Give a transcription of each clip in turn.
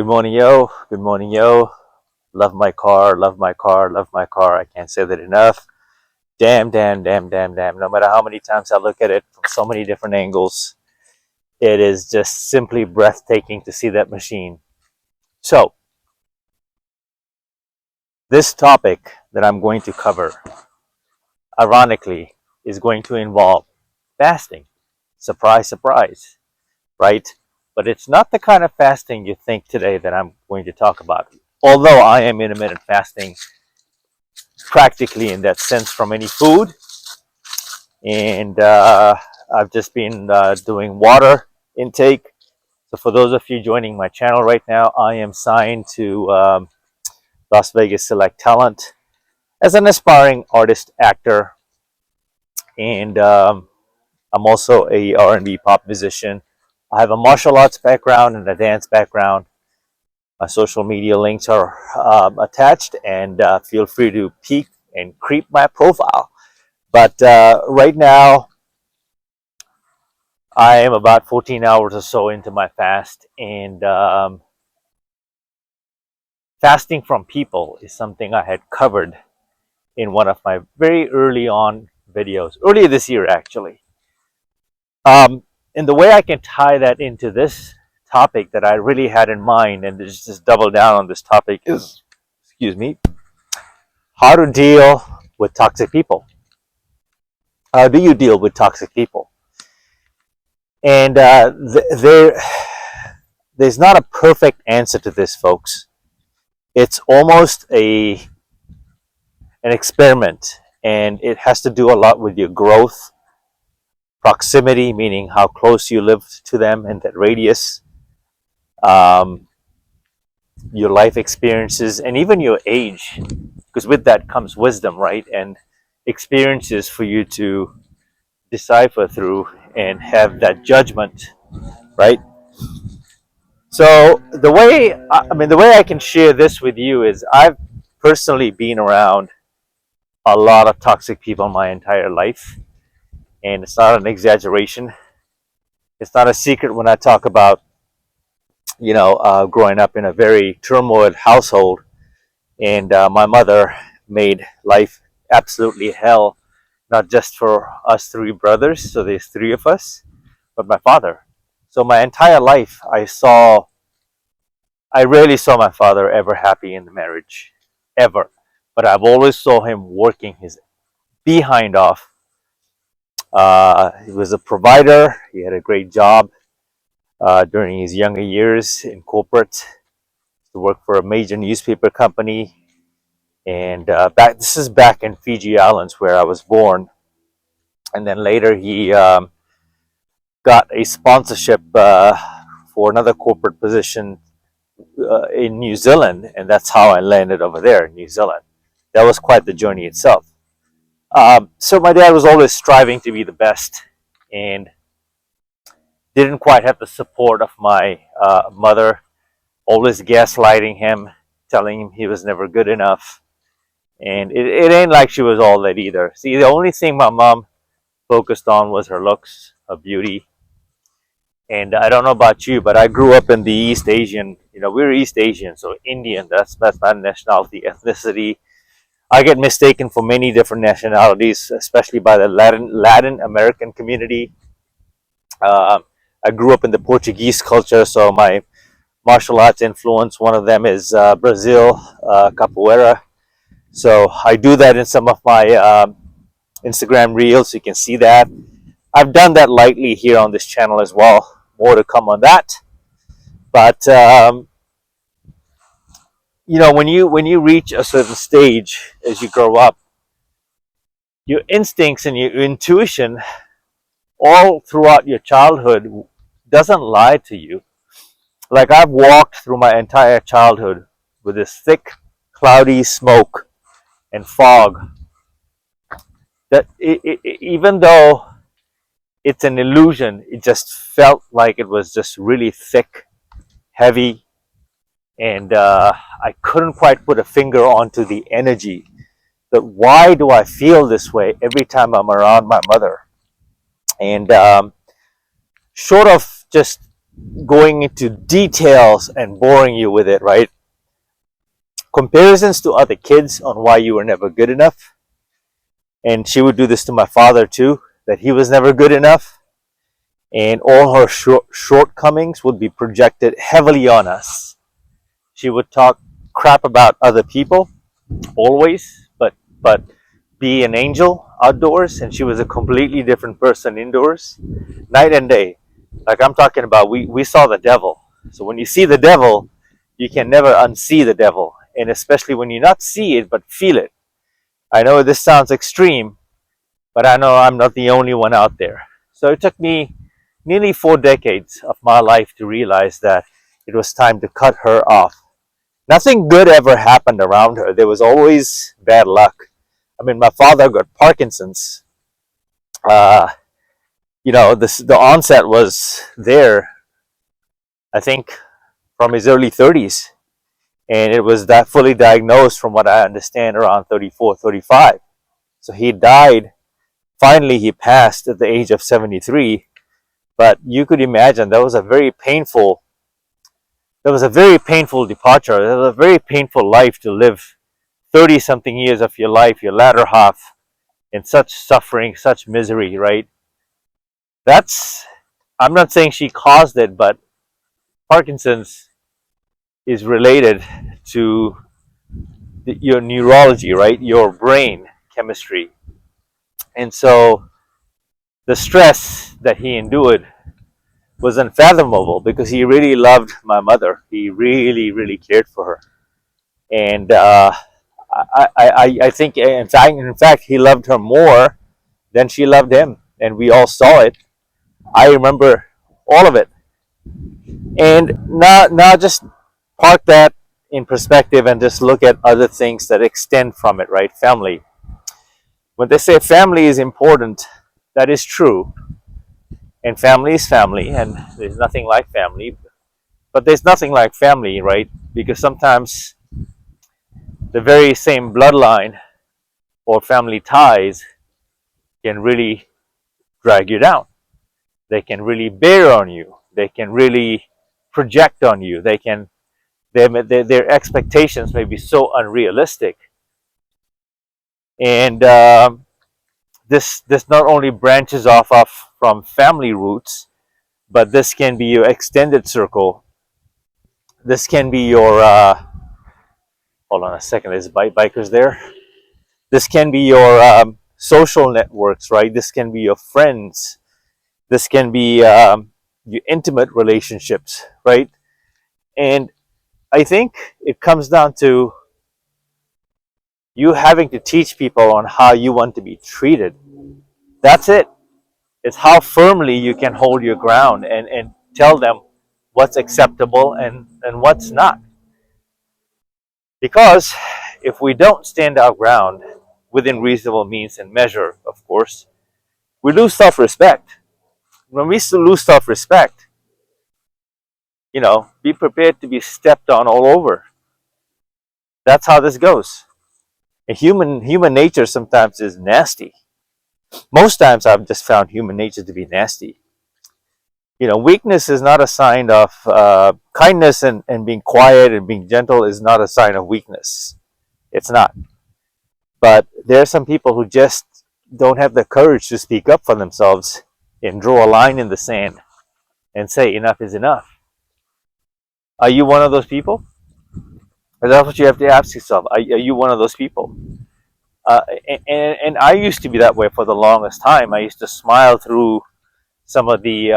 morning, yo. Good morning, yo. Love my car, love my car, love my car. I can't say that enough. Damn, damn, damn, damn, damn. No matter how many times I look at it from so many different angles, it is just simply breathtaking to see that machine. So, this topic that I'm going to cover, ironically, is going to involve fasting. Surprise, surprise, right? But it's not the kind of fasting you think today that I'm going to talk about. Although I am intermittent fasting practically in that sense from any food, and I've just been doing water intake. So for those of you joining my channel right now, I am signed to Las Vegas Select Talent as an aspiring artist actor, and I'm also a R&B pop musician. I have a martial arts background and a dance background. My social media links are attached, and feel free to peek and creep my profile. But right now, I am about 14 hours or so into my fast, and fasting from people is something I had covered in one of my very early on videos, earlier this year actually. And the way I can tie that into this topic that I really had in mind, and just double down on this topic, is, excuse me, how to deal with toxic people. How do you deal with toxic people? And there's not a perfect answer to this, folks. It's almost an experiment, and it has to do a lot with your growth, proximity, meaning how close you live to them and that radius, um, your life experiences, and even your age, because with that comes wisdom, right? And experiences for you to decipher through and have that judgment, right? So the way I can share this with you is I've personally been around a lot of toxic people my entire life, and it's not an exaggeration. It's not a secret when I talk about growing up in a very turmoil household, and my mother made life absolutely hell, not just for us three brothers. So there's three of us, but my father. So my entire life, I rarely saw my father ever happy in the marriage, ever. But I've always saw him working his behind off. He was a provider. He had a great job during his younger years in corporate. To work for a major newspaper company, and this is back in Fiji Islands where I was born. And then later he got a sponsorship for another corporate position in New Zealand, and that's how I landed over there in New Zealand. That was quite the journey itself. So my dad was always striving to be the best, and didn't quite have the support of my mother, always gaslighting him, telling him he was never good enough. And it ain't like she was all that either. See, the only thing my mom focused on was her looks, her beauty. And I don't know about you, but I grew up in the East Asian, we're East Asian, so Indian, that's my nationality, ethnicity. I get mistaken for many different nationalities, especially by the Latin American community. Uh, I grew up in the Portuguese culture, so my martial arts influence, one of them is Brazil, capoeira. So I do that in some of my Instagram reels. You can see that. I've done that lightly here on this channel as well. More to come on that. But when you reach a certain stage as you grow up, your instincts and your intuition all throughout your childhood doesn't lie to you. Like, I've walked through my entire childhood with this thick, cloudy smoke and fog that even though it's an illusion, it just felt like it was just really thick, heavy, and I couldn't quite put a finger onto the energy. But why do I feel this way every time I'm around my mother? And short of just going into details and boring you with it, right? Comparisons to other kids on why you were never good enough. And she would do this to my father too, that he was never good enough. And all her shortcomings would be projected heavily on us. She would talk crap about other people always, but be an angel outdoors, and she was a completely different person indoors, night and day. Like I'm talking about, we saw the devil. So when you see the devil, you can never unsee the devil, and especially when you not see it but feel it. I know this sounds extreme, but I know I'm not the only one out there. So it took me nearly 4 decades of my life to realize that it was time to cut her off. Nothing good ever happened around her. There was always bad luck. I mean, my father got Parkinson's. Uh, the onset was there, I think, from his early 30s. And it was that fully diagnosed, from what I understand, around 34, 35. So he died. Finally, he passed at the age of 73. But you could imagine that was a very painful departure. That was a very painful life to live 30 something years of your life, your latter half, in such suffering, such misery, right? That's, I'm not saying she caused it, but Parkinson's is related to your neurology, right? Your brain chemistry. And so the stress that he endured was unfathomable because he really loved my mother. He really, really cared for her. And I think, in fact, he loved her more than she loved him. And we all saw it. I remember all of it. And now just park that in perspective and just look at other things that extend from it, right? Family. When they say family is important, that is true. And family is family, and there's nothing like family. But there's nothing like family, right? Because sometimes the very same bloodline or family ties can really drag you down. They can really bear on you. They can really project on you. Their expectations may be so unrealistic. And this not only branches off of from family roots, but this can be your extended circle. This can be your hold on a second. There's bikers there. This can be your social networks, right? This can be your friends. This can be your intimate relationships, right? And I think it comes down to you having to teach people on how you want to be treated. That's it. It's how firmly you can hold your ground and tell them what's acceptable and what's not. Because if we don't stand our ground within reasonable means and measure, of course, we lose self respect. When we lose self respect, be prepared to be stepped on all over. That's how this goes. And human nature sometimes is nasty. Most times I've just found human nature to be nasty. Weakness is not a sign of kindness, and being quiet and being gentle is not a sign of weakness. It's not. But there are some people who just don't have the courage to speak up for themselves and draw a line in the sand and say enough is enough. Are you one of those people? That's what you have to ask yourself. Are you one of those people? And I used to be that way for the longest time. I used to smile through some of the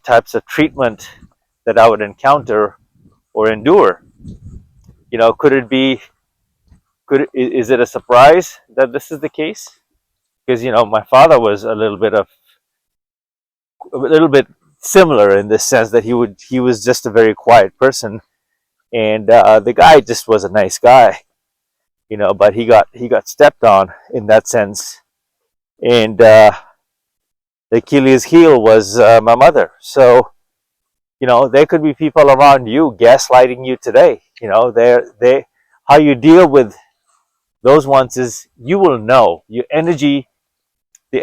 types of treatment that I would encounter or endure. Could it be? Is it a surprise that this is the case? Because my father was a little bit similar in this sense that he was just a very quiet person, and the guy just was a nice guy, but he got stepped on in that sense, and the Achilles heel was my mother. So there could be people around you gaslighting you today. They how you deal with those ones is you will know. The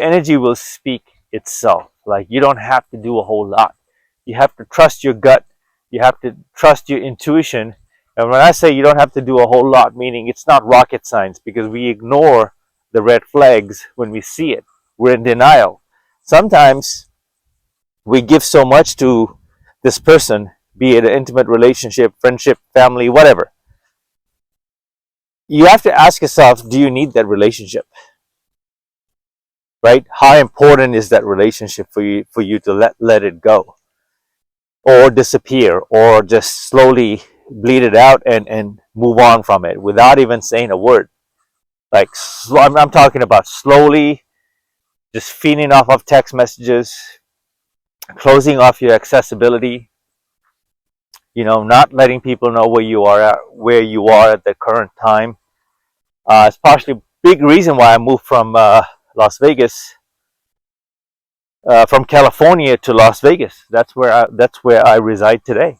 energy will speak itself. Like, you don't have to do a whole lot. You have to trust your gut. You have to trust your intuition. And when I say you don't have to do a whole lot, meaning it's not rocket science, because we ignore the red flags when we see it. We're in denial. Sometimes we give so much to this person, be it an intimate relationship, friendship, family, whatever. You have to ask yourself, do you need that relationship? Right? How important is that relationship for you to let it go, or disappear, or just slowly bleed it out and move on from it without even saying a word? Like, I'm talking about slowly, just feeding off of text messages, closing off your accessibility, not letting people know where you are at the current time. It's partially a big reason why I moved from Las Vegas, from California to Las Vegas. That's where I reside today,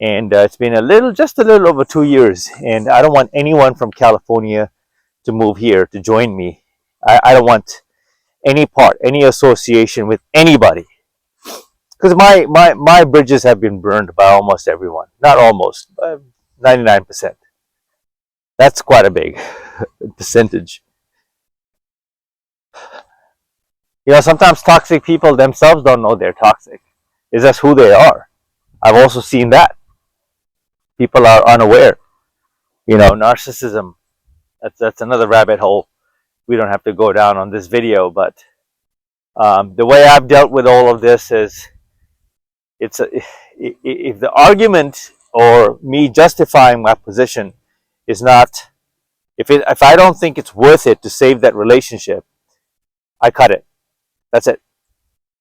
and it's been just a little over 2 years. And I don't want anyone from California to move here to join me. I don't want any association with anybody, because my bridges have been burned by almost everyone. Not almost, 99%. That's quite a big percentage. Sometimes toxic people themselves don't know they're toxic. It's just who they are. I've also seen that. People are unaware. Narcissism. That's another rabbit hole we don't have to go down on this video. But the way I've dealt with all of this is, if the argument or me justifying my position is not, if I don't think it's worth it to save that relationship, I cut it. That's it.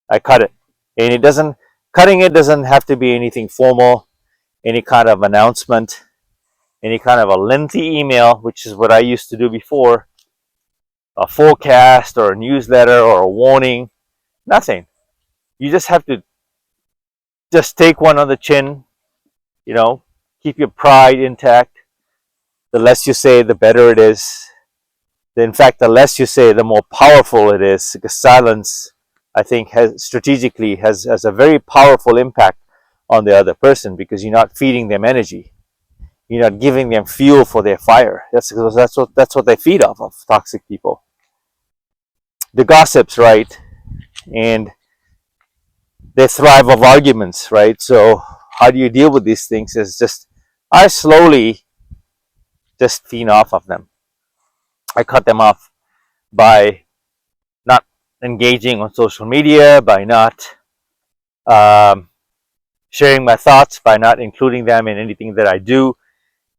I cut it. And cutting it doesn't have to be anything formal, any kind of announcement, any kind of a lengthy email, which is what I used to do before, a forecast or a newsletter or a warning. Nothing. You just have to just take one on the chin, keep your pride intact. The less you say, the better it is. In fact, the less you say, the more powerful it is, because silence, I think, strategically has a very powerful impact on the other person, because you're not feeding them energy. You're not giving them fuel for their fire. That's what they feed off of, toxic people. The gossips, right? And they thrive off arguments, right? So how do you deal with these things? Is just, I slowly just feed off of them. I cut them off by not engaging on social media, by not um, sharing my thoughts, by not including them in anything that I do.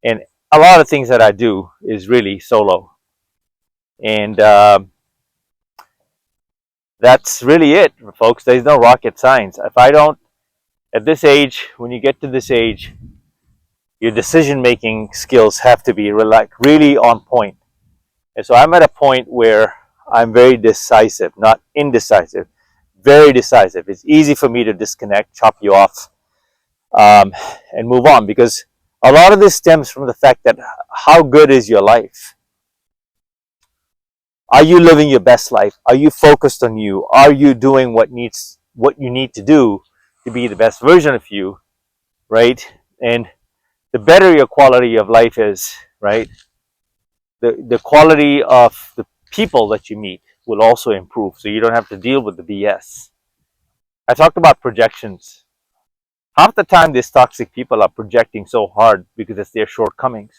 And a lot of things that I do is really solo. And that's really it, folks. There's no rocket science. At this age, when you get to this age, your decision making skills have to be really on point. And so I'm at a point where I'm very decisive, not indecisive, very decisive. It's easy for me to disconnect, chop you off, and move on, because a lot of this stems from the fact that, how good is your life? Are you living your best life? Are you focused on you? Are you doing what you need to do to be the best version of you, right? And the better your quality of life is, right, the quality of the people that you meet will also improve, so you don't have to deal with the BS. I talked about projections. Half the time, these toxic people are projecting so hard because it's their shortcomings.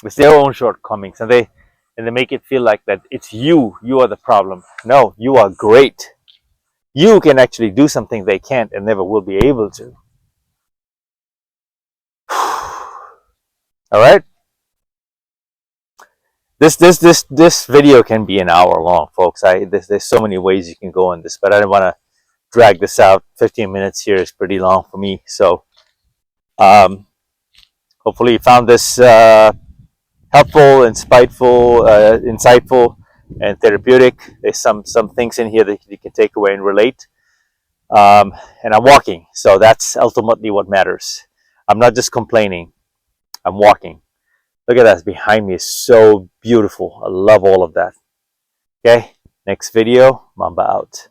It's their own shortcomings, and they make it feel like that it's you are the problem. No, you are great. You can actually do something they can't and never will be able to. All right. This video can be an hour long, folks. There's so many ways you can go on this, but I don't want to drag this out. 15 minutes here is pretty long for me. So hopefully you found this helpful, insightful, and therapeutic. There's some things in here that you can take away and relate. And I'm walking, so that's ultimately what matters. I'm not just complaining. I'm walking. Look at that behind me. It's so beautiful. I love all of that. Okay. Next video, Mamba out.